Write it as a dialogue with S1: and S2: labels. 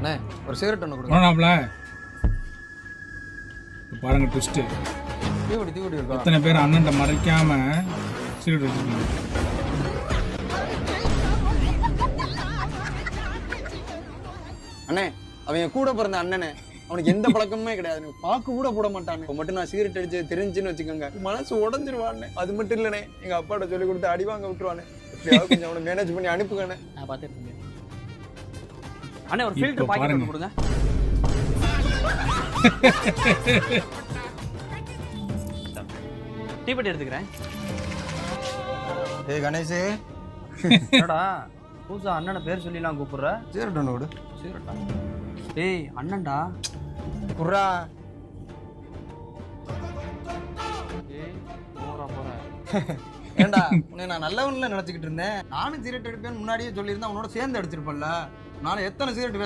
S1: அண்ணே ஒரு சிகரெட் ஒன்று கொடுங்க.
S2: போனாப்ல பாருங்க ட்விஸ்ட்டு.
S1: தீவடி இருக்கா?
S2: எத்தனை பேர் அண்ணன்ட்ட மறைக்காம சிகரெட் வச்சுருக்கீங்க?
S1: அண்ணே அவன் கூட பிறந்த அண்ணனே, அவனுக்கு எந்த பழக்கமுமே கிடையாது, பாக்கு கூட போட மாட்டானே. இப்போ மட்டும் நான் சிகரெட் அடிச்சு தெரிஞ்சுன்னு வச்சுக்கோங்க, மனசு உடஞ்சிருவானே. அது மட்டும் இல்லைண்ணே, எங்க அப்பாட்ட சொல்லி கொடுத்து அடி வாங்க விட்டுருவானே. எப்படியாவது கொஞ்சம் அவனை மேனேஜ் பண்ணி அனுப்புங்கண்ணே.
S3: நான் பார்த்துட்டு இருக்கேன். அண்ணே ஒரு ஃபில்டர் பாக்கெட் ஒன்று கொடுங்க. டீப்பெட்டி எடுத்துக்கிறேன்.
S1: ஏய் கணேஷ்,
S3: என்னடா புதுசா அண்ணனை பேர் சொல்லிலாம் கூப்பிடுற?
S1: சிகரெட் ஒன்று விடு.
S3: சீரட்டா? டேய் அண்ணன்டா.
S1: குர்ரா.
S3: ஏய் போறா போறா.
S1: ஏண்டா உன்னை நான் நல்லவன்ல நினைச்சுக்கிட்டு இருந்தேன். நானும் சிகரெட் எடுப்பேன்னு முன்னாடியே சொல்லியிருந்தேன், உன்னோட சேர்ந்து அடிச்சிருப்பல்ல. நானும் எத்தனை சிகரெட்